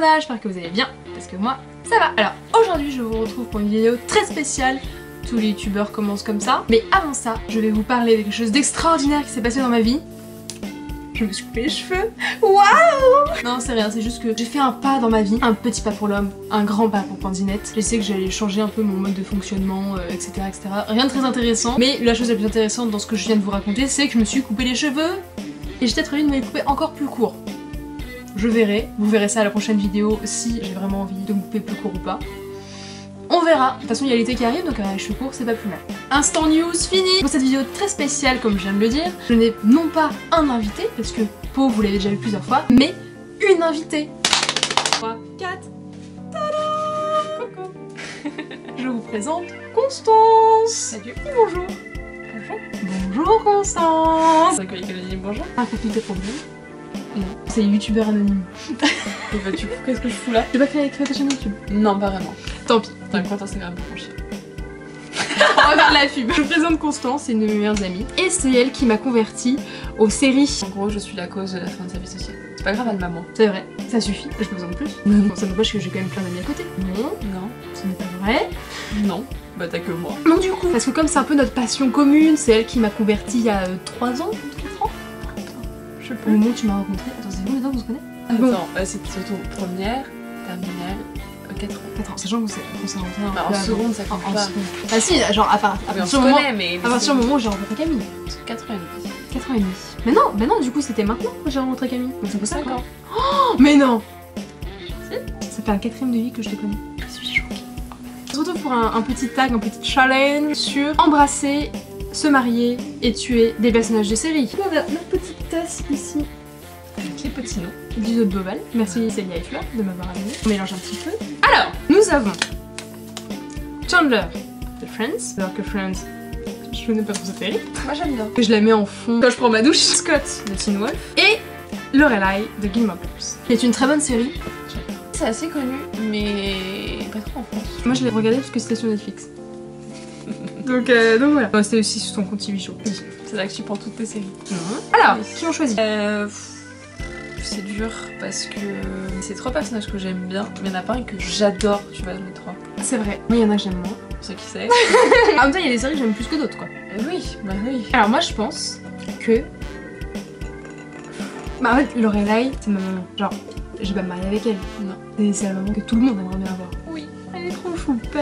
Corona, j'espère que vous allez bien, parce que moi ça va. Alors aujourd'hui je vous retrouve pour une vidéo très spéciale. Tous les youtubeurs commencent comme ça. Mais avant ça, je vais vous parler de quelque chose d'extraordinaire qui s'est passé dans ma vie. Je me suis coupé les cheveux. Waouh! Non, c'est rien, c'est juste que j'ai fait un pas dans ma vie. Un petit pas pour l'homme, un grand pas pour Pandinette. Je sais que j'allais changer un peu mon mode de fonctionnement, etc., etc. Rien de très intéressant. Mais la chose la plus intéressante dans ce que je viens de vous raconter, c'est que je me suis coupé les cheveux. Et j'ai peut-être envie de me les couper encore plus courts. Je verrai. Vous verrez ça à la prochaine vidéo si j'ai vraiment envie de me couper plus court ou pas. On verra. De toute façon, il y a l'été qui arrive, donc les cheveux courts, c'est pas plus mal. Instant news fini. Pour cette vidéo très spéciale, comme je viens de le dire, je n'ai non pas un invité, parce que Pau, vous l'avez déjà vu plusieurs fois, mais une invitée. 3, 4. Tada! Coucou. Je vous présente Constance. Salut. Bonjour. Bonjour. Bonjour Constance. C'est quoi qu'elle dit bonjour? Un conflit de problème? Non. C'est youtubeur anonyme. Et bah du coup, qu'est-ce que je fous là? J'ai pas fait ta chaîne YouTube. Non, pas vraiment. Tant pis. T'as un compte Instagram pour mon chien. On va faire de la pub. Je vous présente Constance, c'est une de mes meilleures amies. Et c'est elle qui m'a convertie aux séries. En gros, je suis la cause de la fin de sa vie sociale. C'est pas grave, elle maman. C'est vrai, ça suffit, j'ai pas besoin de plus. Bon, ça n'empêche que j'ai quand même plein d'amis à côté. Non, Non. ce n'est pas vrai. Non. Bah t'as que moi. Non du coup, parce que comme c'est un peu notre passion commune, c'est elle qui m'a convertie il y a 3 ans, 4 ans. Je sais Au plus. moment où tu m'as rencontré. Attends, c'est vous les deux, vous se connaissez? Attends, c'était surtout première, terminale, 4 ans. 4 ans, sachant qu'on s'est rencontrés un Bah, peu en avant. seconde, ça compte En pas. seconde. Ah si, genre à Ah, mais on se partir du moment, connaît, mais. à partir du moment où j'ai rencontré Camille. 4 ans et demi. 4 ans et demi. Mais non, du coup c'était maintenant que j'ai rencontré Camille. Donc ça fait 5 5 ans. ans. Oh, mais non. Ça fait un 4e de vie que je te connais. Je suis choquée. On se retrouve pour un petit tag, un petit challenge sur embrasser, se marier et tuer des personnages de série. On a notre petite tasse ici Avec les petits noms. du jeu de Bobal. Merci Célia et Fleur de m'avoir amené. On mélange un petit peu. Alors, nous avons Chandler de Friends, alors que Friends, je connais pas trop cette série. Moi j'aime bien. Que je la mets en fond quand je prends ma douche. Scott de Teen Wolf et Lorelai de Gilmore Girls, qui est une très bonne série. C'est assez connu, mais pas trop en France. Moi je l'ai regardé parce que c'était sur Netflix. donc voilà. Bon, c'était aussi sur ton compte TV Show. C'est là que tu prends toutes tes séries. Alors, Oui. qui ont choisi? C'est dur parce que c'est 3 personnages que j'aime bien, mais il y en a pas un que j'adore, tu vois, dans les 3. C'est vrai. Mais il y en a que j'aime moins. Pour ceux qui savent. En même temps, il y a des séries que j'aime plus que d'autres quoi. Oui, bah oui. Alors moi je pense que... Bah en fait, Lorelai, c'est ma maman. Genre, je vais pas me marier avec elle. Non. Et c'est la maman que tout le monde aimerait bien avoir. Oui. Elle est trop choupette.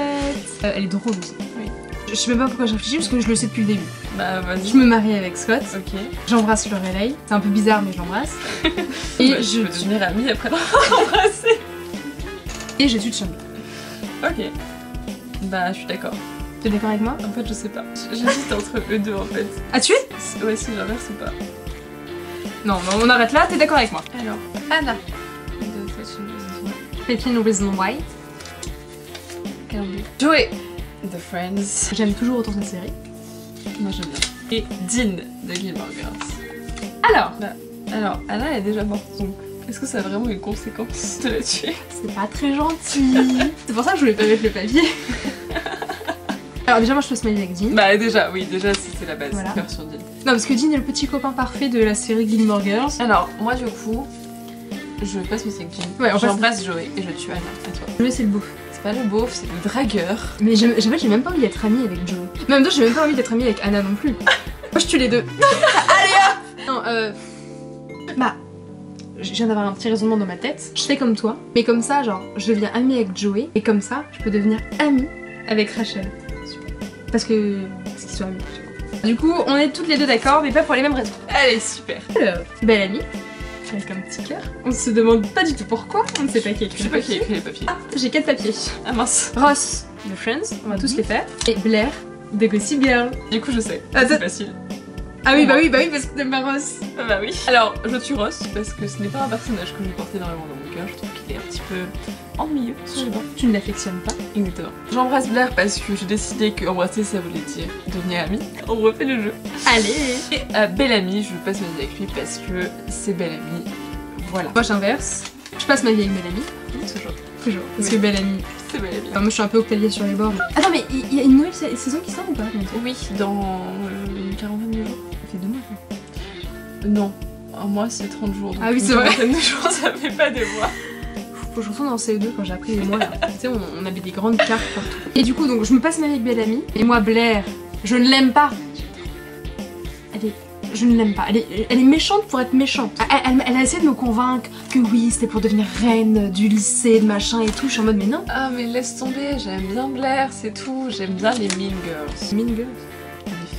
Elle est drôle aussi. Oui. Je sais même pas pourquoi je réfléchis parce que je le sais depuis le début. Bah vas-y. Je me marie avec Scott. Ok. J'embrasse Lorelai. C'est un peu bizarre mais je l'embrasse. Et Bah, je peux devenir amie après l'avoir embrassé. Et je tue Chandler. Ok. Bah je suis d'accord. T'es d'accord avec moi? En fait je sais pas. J'hésite entre eux deux en fait. À tuer? Ouais si j'inverse ou pas. Non, mais on arrête là, t'es d'accord avec moi? Alors, Anna. De Fashion Business. 15 Reasons Why. Joey. The Friends. J'aime toujours autant cette série. Moi j'aime bien. Et Dean de Gilmore Girls. Alors, Alors, Anna elle est déjà morte donc. Est-ce que ça a vraiment une conséquence de la tuer? c'est pas très gentil. C'est pour ça que je voulais pas mettre le papier. Alors déjà moi je peux se marier avec Dean. Bah déjà, oui, déjà c'est la base. Voilà. Cœur sur Dean. Non parce que Dean est le petit copain parfait de la série Gilmore Girls. Alors, moi du coup, je passe mes 5 Dean. Ouais, on passe- J'embrasse Joey et je tue Anna. À toi. Joey c'est le beauf. C'est pas le beauf, c'est le dragueur. Mais j'ai même pas envie d'être amie avec Joey. Mais en même temps j'ai même pas envie d'être amie avec Anna non plus. Moi je tue les deux. Allez hop. Non bah je viens d'avoir un petit raisonnement dans ma tête. Je fais comme toi, mais comme ça genre je deviens amie avec Joey et comme ça je peux devenir amie avec Rachel. Super. Parce qu'ils sont amis. Du coup on est toutes les deux d'accord mais pas pour les mêmes raisons. Allez, super. Alors, belle amie, avec un petit cœur. On se demande pas du tout pourquoi, on ne sait pas qui a écrit Je sais le pas qui a papier. écrit les papiers. J'ai 4 papiers. Ah mince. Ross de Friends, on va tous les faire. Et Blair de Gossip Girl. Du coup, je sais. Ah, C'est t'as- facile. Ah oui, bah oui, parce que t'aimes pas Ross. Ah bah oui. Alors, je tue Ross parce que ce n'est pas un personnage que je porte énormément dans mon cœur. Je trouve qu'il est un petit peu ennuyeux sur les bords. Tu ne l'affectionnes pas. Exactement. J'embrasse Blair parce que j'ai décidé que embrasser ça voulait dire devenir amie. On refait le jeu. Allez. Et à Bellamy, je passe ma vie avec lui parce que c'est Bellamy. Voilà. Moi j'inverse. Je passe ma vie avec Bellamy. Toujours. Toujours. Parce Oui. que Bellamy. C'est Bellamy. Enfin, moi je suis un peu Octavia sur les bords. Attends, mais il y a une nouvelle saison qui sort ou pas bientôt? Oui, dans une quarantaine de jours. Ça fait 2 mois. Quoi. Non, un mois c'est 30 jours. Donc Ah oui, une c'est vrai. quarantaine de jours, ça fait pas 2 mois. Faut que je retourne en CE2 quand j'ai appris les mots là. Tu sais, on avait des grandes cartes partout. Et du coup, donc je me passe ma vie avec Bellamy. Et moi, Blair, je ne l'aime pas. Je ne l'aime pas. Elle est méchante pour être méchante. Elle a essayé de me convaincre que oui, c'était pour devenir reine du lycée, de machin et tout. Je suis en mode, mais non. Ah, mais laisse tomber, j'aime bien Blair, c'est tout. J'aime bien les Mean Girls. Mean Girls.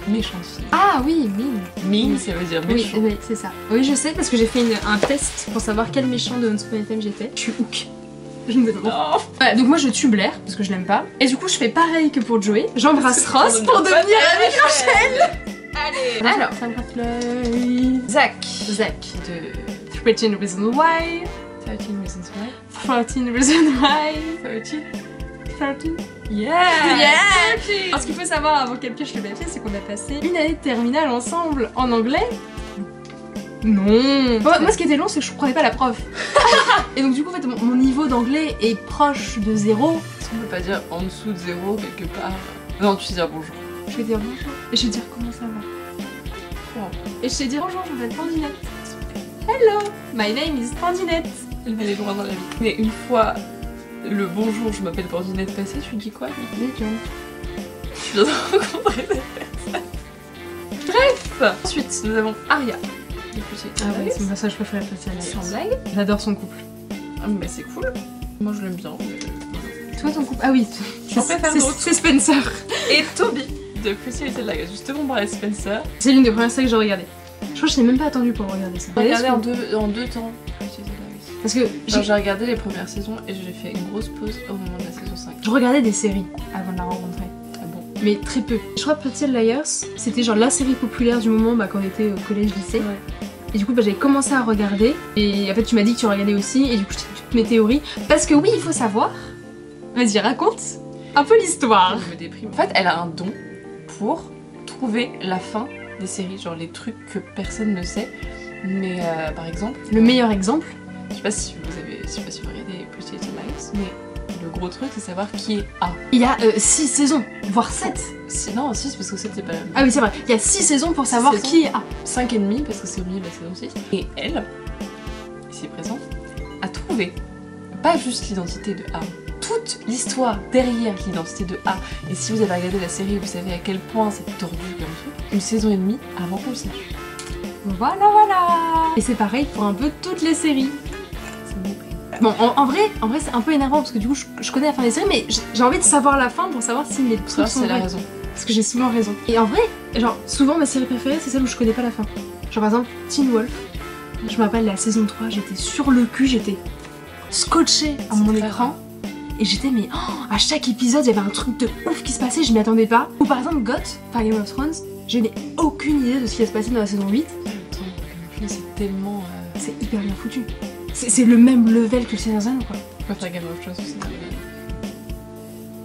Les méchantes filles. Ah oui, Mean, ça veut dire méchant. Oui, c'est ça. Oui, je sais parce que j'ai fait un test pour savoir quel méchant de Once Upon a Time j'étais. Je suis Hook. Je me détends. Oh. Ouais, donc moi je tue Blair parce que je l'aime pas. Et du coup je fais pareil que pour Joey. J'embrasse Ross pour devenir amie Rachel. Allez. Alors, ça me rappelle Zach de 13 Reasons Why. 13 Reasons Why. 14 Reasons Why. 13. 13. Yeah! Alors ce qu'il faut savoir avant qu'elle pioche le papier, c'est qu'on a passé une année de terminale ensemble en anglais. Non. Moi ce qui était long c'est que je comprenais pas la prof. Et donc du coup en fait mon niveau d'anglais est proche de 0. Est-ce qu'on peut pas dire en dessous de 0 quelque part? Non, tu sais dire bonjour. Je vais dire bonjour. Et je vais dire comment ça va. Wow. Et je vais dire bonjour, je m'appelle Tandinette. Hello, my name is Tandinette. Elle va aller loin dans la vie. Mais une fois le bonjour, je m'appelle Tandinette passé, tu dis quoi? Nickel. Je viens de rencontrer cette personne. Bref. Ensuite, nous avons Arya. Ah ouais, c'est mon personnage préféré de Sans blague. J'adore son couple. Ah mais c'est cool. Moi je l'aime bien. Toi ton couple? Ah oui, c'est Spencer. Et Toby de Pretty Little Liars. Justement par Spencer. C'est l'une des premières séries que j'ai regardées. Je crois que je t'ai même pas attendu pour regarder ça. J'ai regardé en deux temps. Pretty Little Liars. Parce que j'ai regardé les premières saisons et j'ai fait une grosse pause au moment de la saison 5. Je regardais des séries avant de la rencontrer. Ah bon? Mais très peu. Je crois que Pretty Little Liars, c'était genre la série populaire du moment quand on était au collège-lycée. Ouais. Et du coup j'avais commencé à regarder et en fait tu m'as dit que tu regardais aussi et du coup je t'ai dit toutes mes théories. Parce que oui il faut savoir, vas-y raconte un peu l'histoire. Je me déprime. En fait elle a un don pour trouver la fin des séries, genre les trucs que personne ne sait. Mais par exemple... Le meilleur exemple, je sais pas si vous regardez Pretty Little Liars, mais le gros truc c'est savoir qui est A. il y a 6 saisons, voire 7. Non 6 parce que 7 c'est pas la même. Ah oui c'est vrai, il y a 6 saisons pour savoir qui est A. 5 et demi parce que c'est au milieu de la saison 6. Et elle, ici présente, a trouvé pas juste l'identité de A, toute l'histoire derrière l'identité de A. Et si vous avez regardé la série, vous savez à quel point c'est tordu comme truc. Une saison et demie avant qu'on le sache. Voilà. Et c'est pareil pour un peu toutes les séries. Bon, en vrai c'est un peu énervant parce que du coup je connais la fin des séries mais j'ai envie de savoir la fin pour savoir si mes trucs sont c'est la vrais. raison. Parce que j'ai souvent raison. Et en vrai, genre souvent ma série préférée c'est celle où je connais pas la fin. Genre par exemple Teen Wolf. Je me rappelle la saison 3, j'étais sur le cul, j'étais scotchée à mon écran. Et j'étais mais à chaque épisode il y avait un truc de ouf qui se passait, je m'y attendais pas. Ou par exemple GOT, par Game of Thrones, je n'ai aucune idée de ce qui va se passer dans la saison 8. C'est tellement... C'est hyper bien foutu. C'est le même level que le Seigneur des Anneaux quoi. Je préfère Game of Thrones aussi.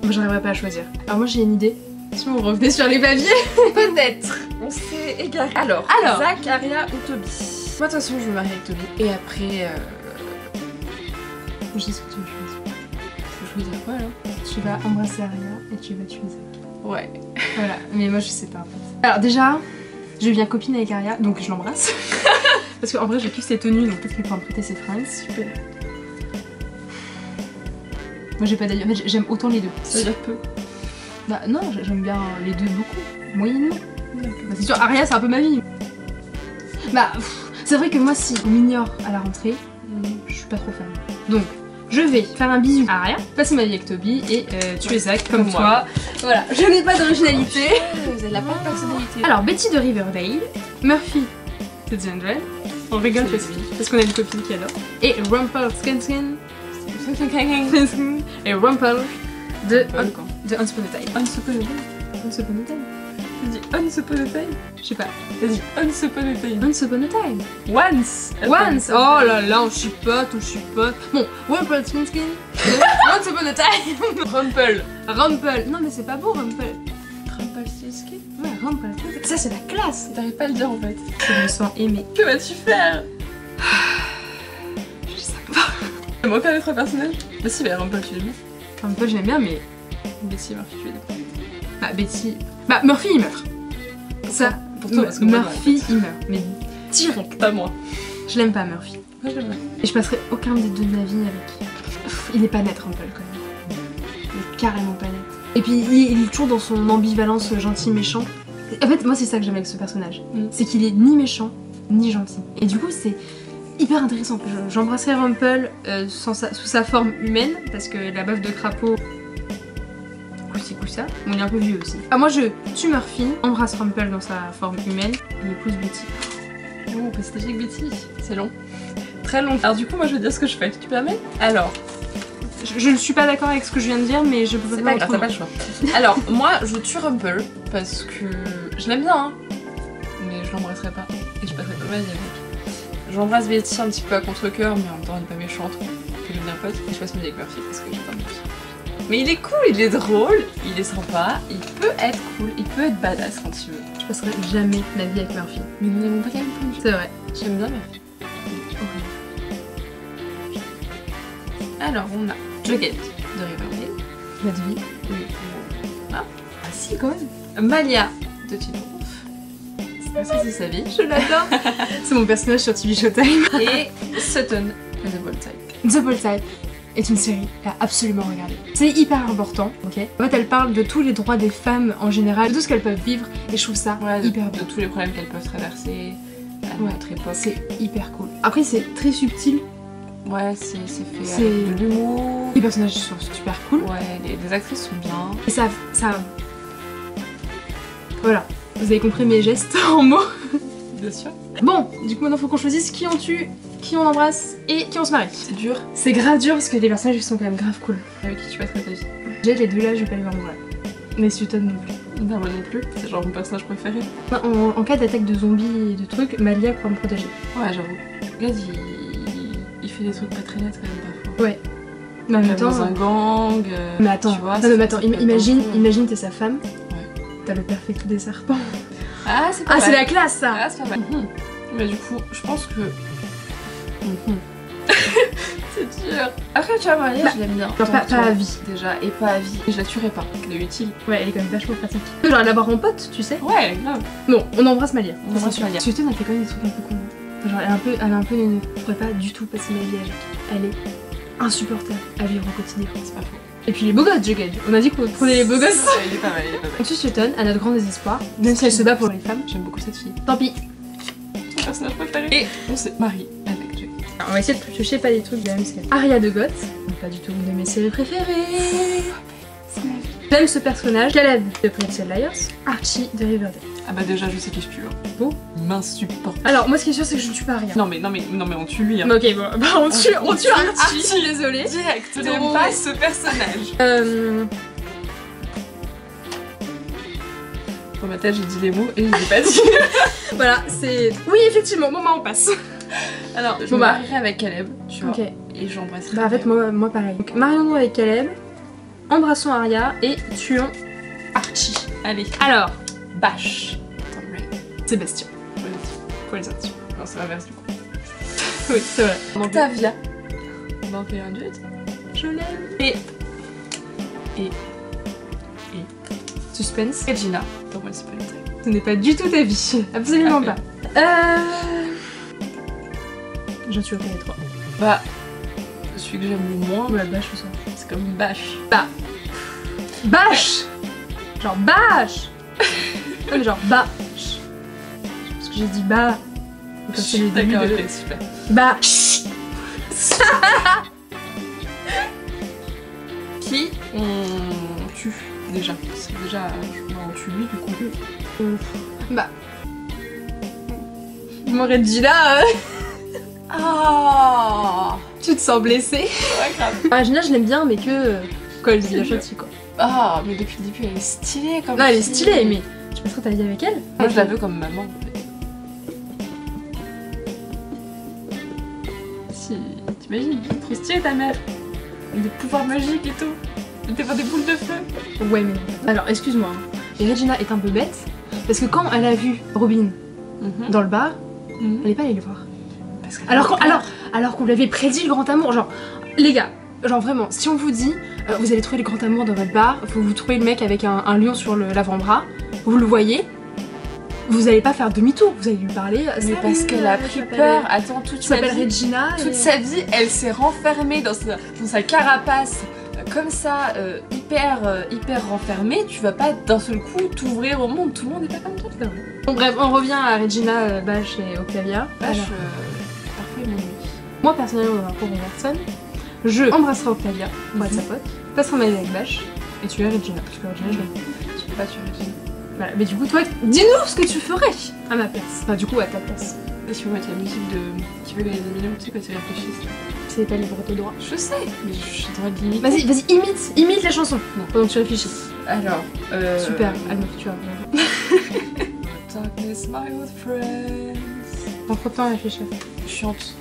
Moi j'arriverais pas à choisir. Alors moi j'ai une idée. Si on revenait sur les papiers. Peut-être. On s'est égaré. Alors, Zach, Arya ou Toby? Moi de toute façon je me marie avec Toby. Et après... Je sais ce que tu veux choisir. Je veux dire quoi alors? Tu vas embrasser Arya et tu vas tuer Zach. Ouais. Voilà, mais moi je sais pas en fait. Alors déjà, je deviens copine avec Arya, donc je l'embrasse. Parce qu'en vrai je kiffe ses tenues, donc peut-être qu'il pourra me prêter ses fringues. Super. Moi j'ai pas d'ailleurs, en fait j'aime autant les deux. Ça veut dire peu? Bah non, j'aime bien les deux beaucoup, moyennement. Bah, c'est sûr, Arya c'est un peu ma vie. Bah c'est vrai que moi si on m'ignore à la rentrée, je suis pas trop fan. Donc je vais faire un bisou à Arya, passer ma vie avec Toby et tuer Zach comme toi. Moi. Voilà, je n'ai pas d'originalité. Elle a pas de personnalité. Alors Betty de Riverdale, Murphy de The 100, on rigole parce qu'on a une copine qui adore, et Rumpelstiltskin et Rumpel de Once Upon a Time. Once Upon a Time. Once Upon a Time. T'as dit Once Upon a Time? Je sais pas. T'as dit Once Upon a Time. Once Upon a Time. Once. Once. Oh là là, on chipote. Bon, Rumpelstiltskin de Once Upon a Time. Rumpel. Rumpel. Non mais c'est pas beau Rumpel. Rumpelstiltskin. Ouais, Rumpelstiltskin. Ça c'est la classe. T'arrives pas à le dire en fait. Je me sens aimée. Que vas-tu faire? Je sais pas. T'aimes aucun autre personnage? Bah si, bah Rumpel tu l'aimes bien. Rumpel j'aime bien mais... Betty et Murphy tu les aimes pas. Bah Betty... Bah Murphy il meurt. Ça, pour toi, parce que moi, Murphy il meurt. Mais direct. Pas moi. Je l'aime pas Murphy. Moi je l'aime bien. Et je passerai aucun des deux de ma vie avec. il est pas net Rumple quand même. Il est carrément pas net. Et puis il est toujours dans son ambivalence gentil-méchant. En fait, moi c'est ça que j'aime avec ce personnage. C'est qu'il est ni méchant, ni gentil. Et du coup, c'est hyper intéressant. J'embrasserai Rumple sous sa forme humaine, parce que la baffe de crapaud, coussa, on est un peu vieux aussi. Ah, moi je tue Murphy, embrasse Rumple dans sa forme humaine, et épouse Betty. Oh, c'était avec Betty, c'est long. Très long. Alors du coup, moi je vais dire ce que je fais, tu permets? Alors... Je ne suis pas d'accord avec ce que je viens de dire, mais je peux pas grave, t'as pas le choix. Alors, moi je tue Rumple, parce que je l'aime bien, hein, mais je l'embrasserai pas, et je passerai pas ma vie avec. J'embrasse Betty un petit peu à contre-cœur, mais en même temps elle est pas méchante, on peut devenir pote, et je passe ma vie avec Murphy, parce que j'ai pas Murphy. Mais il est cool, il est drôle, il est sympa, il peut être cool, il peut être badass quand il veut. Je passerai jamais ma vie avec Murphy. Mais nous n'avons pas la même point de vue. C'est vrai. J'aime bien Murphy. Alors on a Jughead de Riverdale. Pas de vie. Oui. Ah si, quand même. Malia de Teen Wolf. Ça c'est sa vie. Je l'adore. C'est mon personnage sur TV Showtime. Et Sutton de The Bold Type. The Bold Type est une série à absolument regarder. C'est hyper important, ok. En fait, elle parle de tous les droits des femmes en général, de tout ce qu'elles peuvent vivre, et je trouve ça hyper beau. De tous les problèmes qu'elles peuvent traverser à notre époque. C'est hyper cool. Après, c'est très subtil. Ouais, c'est fait avec de l'humour. Les personnages sont super cool. Ouais, les actrices sont bien. Et ça... Voilà. Vous avez compris mes gestes en mots. Bien sûr. Bon, du coup maintenant faut qu'on choisisse qui on tue, qui on embrasse et qui on se marie. C'est dur. C'est grave dur parce que les personnages sont quand même grave cool. Avec qui tu passerais ta vie? J'ai les deux là, je vais pas les voir en vrai. Mais Sutton non plus. Non, moi non plus. C'est genre mon personnage préféré. En cas d'attaque de zombies et de trucs, Malia pourra me protéger. Ouais, j'avoue. Regarde, il fait des trucs pas très nets quand même parfois. Ouais. Mais en même temps... dans un gang. Mais attends, tu vois, non, mais attends, imagine t'es sa femme. Ouais. T'as le perfect des serpents. Ah, c'est pas mal. Ah, c'est la classe ça. Ah, c'est pas mal. Mais du coup, je pense que... C'est dur. Après, tu vois, Maria, je l'aime bien. Genre pas à vie. Déjà, et pas à vie. Et je la tuerai pas. Elle est utile. Ouais, elle est quand même vachement pratique. Genre l'avoir en pote, tu sais. Ouais, grave. Bon, on embrasse Malia. On embrasse Malia. Sutton, elle fait quand même des trucs un peu cons. Genre, elle a un peu je pourrais pas du tout passer ma vie avec. Elle est insupportable à vivre au quotidien. C'est pas faux. Et puis les beaux gosses, Jughead. On a dit qu'on prenait les beaux gosses. Ouais, il est pas mal, il est pas mal. On tue Sutton, à notre grand désespoir, même si elle se bat pour les femmes. J'aime beaucoup cette fille. Tant pis. Mon personnage préféré. Et on se marie avec Jughead. Alors, on va essayer de piocher pas des trucs de la même série. Arya de Goth, pas du tout une de mes séries préférées. C'est ma vie. J'aime ce personnage. Caleb de Pretty Liars. Archie de Riverdale. Ah bah déjà je sais qui je tue. Bon. M'insupporte. Alors moi ce qui est sûr c'est que je ne tue pas Arya. Non mais on tue lui. Hein. Ok bon, bah on tue Archie. Je suis désolée. Direct. T'aimes pas ce personnage. Dans ma tête j'ai dit les mots et je les ai pas dit. Voilà, c'est... Oui effectivement, bon bah on passe. Alors je me marierai avec Caleb, tu vois. Ok. Et j'embrasserai. Bah en fait moi pareil. Donc marions-nous avec Caleb, embrassons Arya et tuons Archie. Allez. Alors, Bash. Sébastien. Pour les autres. Non c'est l'inverse du coup. Oui c'est vrai. Octavia. Dans Player Dude. Je l'aime. Et Suspense. Regina. Dans Once Upon a Time. Ce n'est pas du tout ta vie. Absolument Okay. pas. Je tue les trois. Bah, celui que j'aime le moins, Ou la bâche ou ça. c'est comme Bash. Bah. Bâche. Genre bâche. Non mais genre bâche. Parce que j'ai dit bah. Comme c'est le début D'accord, de... ok, super. Bah. Qui on tue déjà? C'est déjà, on tue lui du coup. Bah. M'aurais dit là. Ah. Tu te sens blessée. Ouais, grave. Regina je l'aime bien mais que quand elle dit la chose quoi. Ah, mais depuis le début elle est stylée comme Non elle est fille. stylée mais tu passeras ta vie avec elle. Moi je la veux comme maman. Si, t'imagines, trop stylée ta mère. Des pouvoirs magiques et tout. Elle te fait des boules de feu. Ouais mais non. Alors excuse-moi. Et Regina est un peu bête parce que quand elle a vu Robin dans le bar, elle est pas allée le voir. Parce que Alors qu'on lui avait prédit le grand amour, genre, les gars, genre vraiment, si on vous dit, vous allez trouver le grand amour dans votre bar, faut vous trouver le mec avec un lion sur l'avant-bras, vous le voyez, vous allez pas faire demi-tour, vous allez lui parler. Mais parce qu'elle a pris peur. Attends, toute Regina. Toute sa vie, elle s'est renfermée dans sa carapace. Comme ça, hyper renfermée, tu vas pas d'un seul coup t'ouvrir au monde, tout le monde n'est pas comme toi. Bon bref, on revient à Regina, Bash et Octavia. Bash, parfois mon nuit. Moi personnellement, pour une personne, je embrasserai Octavia pour être sa pote, passerai ma vie avec Bash et tuer Regina, parce que Regina je l'aime. Tu peux pas tuer Regina. Voilà, mais du coup toi, dis-nous ce que tu ferais à ma place. Enfin du coup à ta place. Si on va mettre la musique de Qui veut gagner des millions, tu sais quoi, c'est réfléchisse. C'est pas libre de droit. Je sais, mais je suis droit de limite. Vas-y, imite la chanson. Non, pendant que tu réfléchis. Alors, super, alors tu as. Darkness, my old friends. Prends trop de temps à réfléchir. Chiante.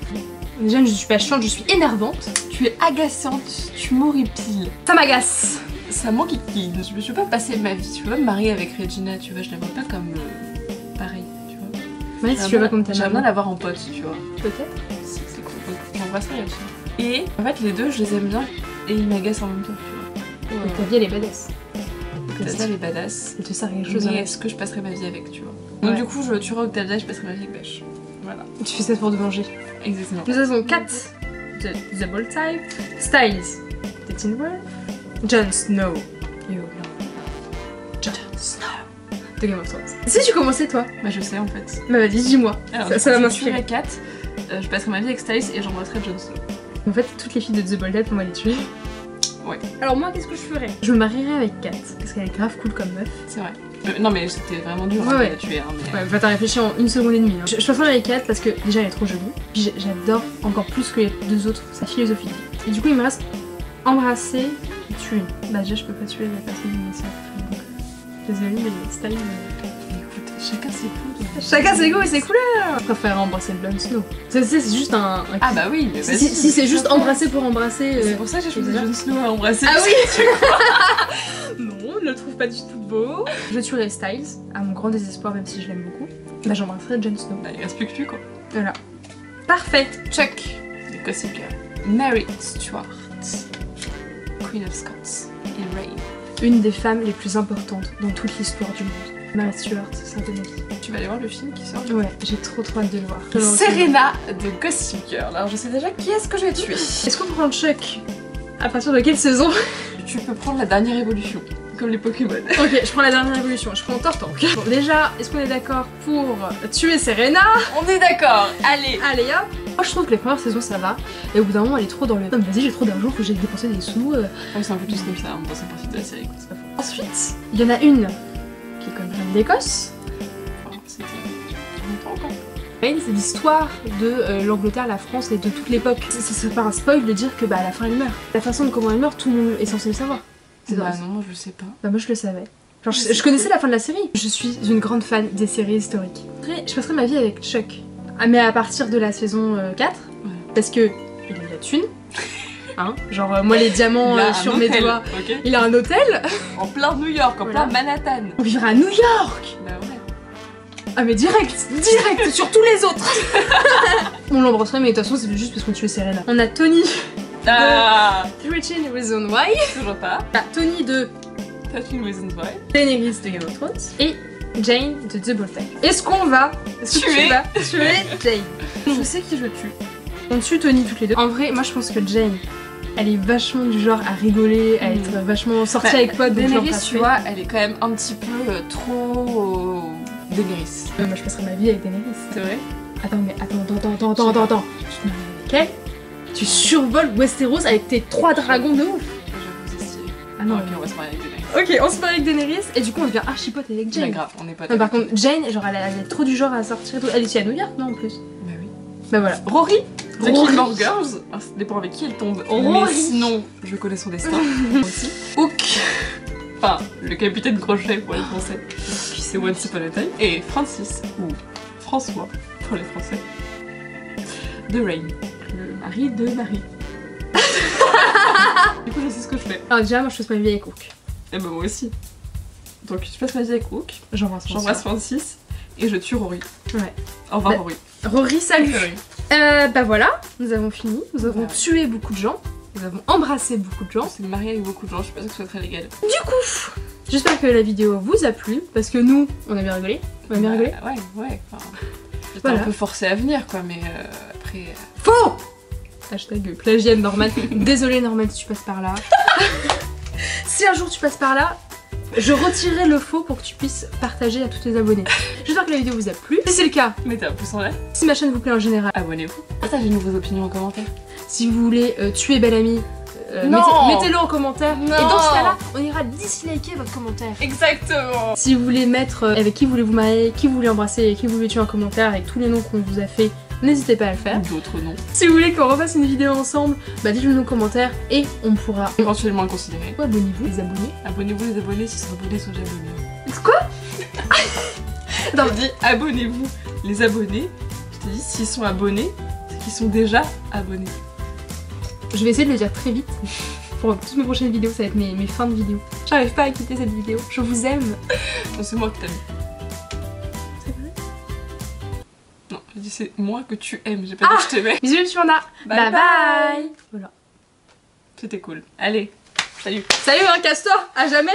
Déjà, je suis pas chiante, je suis énervante. Tu es agaçante, tu m'horripiles. Ça m'agace. Ça m'enquiquine. Je veux pas passer ma vie, tu veux me marier avec Regina, tu vois, je la vois pas comme pareil, tu vois. Ouais, si tu veux pas comme ta maman. J'aimerais bien l'avoir en pote, tu vois. Peut-être. Si, c'est cool. Donc, j'embrasserai là-dessus. Et en fait, les deux, je les aime bien et ils m'agacent en même temps, tu vois. Ta vie, elle est badass. Octavia, elle est badass. Elle te sert à quelque chose. Mais est-ce que je passerai ma vie avec, tu vois. Donc du coup, je tuerai Octavia et je passerai ma vie avec Bash. Voilà. Tu fais ça pour te venger. Exactement. Nous avons Kat de The Bold Type, Styles de Teen Wolf, Jon Snow. You know. Jon Snow de Game of Thrones. Si tu commençais toi? Bah je sais en fait. Bah vas-y, dis-moi. Ça va m'inspirer. Je tuerai Kat, je passerai ma vie avec Styles et j'embrasserai Jon Snow. En fait, toutes les filles de The Bold Type, on va les tuer. Ouais. Alors moi, qu'est-ce que je ferais? Je me marierais avec Kat, parce qu'elle est grave cool comme meuf. C'est vrai. Non mais c'était vraiment dur ouais, à la tuer. Hein, mais... Ouais, t'as réfléchi en 1 seconde et demie. Hein. Je passerais avec Kat parce que déjà elle est trop jolie. Puis j'adore encore plus que les deux autres sa philosophie. Et du coup il me reste embrasser et tuer. Bah déjà je peux pas tuer la personne de mes soeurs. Désolée mais style. Écoute, chacun ses goûts. Chacun ses goûts et ses couleurs. Je préfère embrasser le Jon Snow. C'est juste un Ah bah oui, mais si c'est juste embrasser pour embrasser. C'est pour ça que j'ai choisi Jon Snow à embrasser. Ah oui. Non, je le trouve pas du tout beau. Je tuerai Styles, à mon grand désespoir, même si je l'aime beaucoup. Bah j'embrasserai Jon Snow. Bah il reste plus que lui quoi. Voilà. Parfait. Chuck, de Gossip Girl. Mary Stuart, Queen of Scots et Reign. Une des femmes les plus importantes dans toute l'histoire du monde. Mary Stuart, c'est un de mes vies. Tu vas aller voir le film qui sort? Ouais, j'ai trop hâte de le voir. Serena de Gossip Girl. Alors je sais déjà qui est-ce que je vais tuer. Est-ce qu'on prend Chuck? À partir de quelle saison? Tu peux prendre la dernière évolution, comme les Pokémon. Ok, je prends la dernière évolution, je prends Tortank. Bon, déjà, est-ce qu'on est d'accord pour tuer Serena? On est d'accord, allez. Allez hop. Moi je trouve que les premières saisons ça va, et au bout d'un moment elle est trop dans le... Non mais vas-y, j'ai trop d'argent, faut que j'aille dépenser des sous. Ouais, c'est un peu tous comme ça, dans cette partie de la série, c'est pas faux. Ensuite, il y en a une qui est comme reine d'Écosse. Enfin, c'était longtemps quoi. C'est l'histoire de l'Angleterre, la France et de toute l'époque. C'est pas un spoil de dire que bah à la fin elle meurt. La façon de comment elle meurt, tout le monde est censé le savoir. Bah non, je sais pas. Bah moi je le savais. Genre je connaissais la fin de la série. Je suis une grande fan des séries historiques. Après, je passerai ma vie avec Chuck. Ah, mais à partir de la saison 4, ouais. Parce que il a de la thune. Hein, genre moi les diamants sur mes doigts. Okay. Il a un hôtel. En plein New York, en plein Manhattan. On vivra à New York. Bah ouais. Ah mais direct sur tous les autres. On l'embrasserait mais de toute façon c'est juste parce qu'on tuait Serena. On a Tony de 13 Reasons Why. Toujours pas. Bah, Tony de 13 Reasons Why. Daenerys de Game of Thrones. Et Jane de The Bold Type. Est-ce qu'on va tuer Jane? Je sais qui je tue. On tue Tony toutes les deux. En vrai moi je pense que Jane elle est vachement du genre à rigoler, à être vachement sortie avec potes. Daenerys tu vois elle est quand même un petit peu trop... Daenerys. Moi je passerai ma vie avec Daenerys. C'est vrai? Attends. Tu te maries avec elle, tu survoles Westeros avec tes 3 dragons de ouf. J'avoue c'est stylé. Ah non. Ok on va se marier avec Daenerys. Ok on se marie avec Daenerys et du coup on devient archi pote avec Jane. Mais grave, on est pas. Par contre Jane genre elle est trop du genre à sortir. Elle est ici à New York non en plus? Bah oui. Bah voilà. Rory The Gilmore Girls. Ça dépend avec qui elle tombe. Mais sinon je connais son destin. Aussi. Hook. Enfin, le capitaine Crochet pour les français, qui c'est Once Upon a Time, et Francis, ou François pour les français, de Reign, le mari de Marie. Du coup, je sais ce que je fais. Alors déjà, moi je passe ma vie avec Hook. Et bah moi aussi. Donc je passe ma vie avec Hook, j'embrasse Francis, et je tue Rory. Ouais. Au revoir Rory. Rory, salut. Bah voilà, nous avons fini, nous avons tué beaucoup de gens. Nous avons embrassé beaucoup de gens. On s'est marié avec beaucoup de gens, je suis pas sûre que ce soit très légal. Du coup, j'espère que la vidéo vous a plu, parce que nous, on a bien rigolé. On va bien rigoler. Ouais. Enfin, j'étais Voilà. un peu forcée à venir quoi, mais après. Faux. Hashtag plagiat Norman. Désolée Norman si tu passes par là. Si un jour tu passes par là, je retirerai le faux pour que tu puisses partager à tous tes abonnés. J'espère que la vidéo vous a plu. Si c'est le cas, Mettez un pouce en l'air. si ma chaîne vous plaît en général, Abonnez-vous. Partagez vos opinions en commentaire. si vous voulez tuer Belle Amie, Non. mettez-le en commentaire. Non. Et dans ce cas-là, on ira disliker votre commentaire. Exactement. Si vous voulez mettre avec qui voulez-vous marier, qui vous voulez embrasser et qui vous voulez tuer en commentaire avec tous les noms qu'on vous a fait, n'hésitez pas à le faire. D'autres non. Si vous voulez qu'on refasse une vidéo ensemble, bah dites-le nous en commentaire et on pourra... Éventuellement le considérer. Abonnez-vous les abonnés. Abonnez-vous les abonnés si sont abonnés sont déjà abonnés. Quoi? Non, je dis abonnez-vous les abonnés. Je te dis s'ils sont abonnés, c'est qu'ils sont déjà abonnés. Je vais essayer de le dire très vite. Pour toutes mes prochaines vidéos, ça va être mes fins de vidéo. J'arrive pas à quitter cette vidéo. Je vous aime. Non, c'est moi que t'aimes. C'est vrai? Non, j'ai dit c'est moi que tu aimes, j'ai pas dit que je t'aimais. Bisous les petits pandas. Bye bye. Voilà. C'était cool. Allez, salut. Salut hein, casse-toi. À jamais.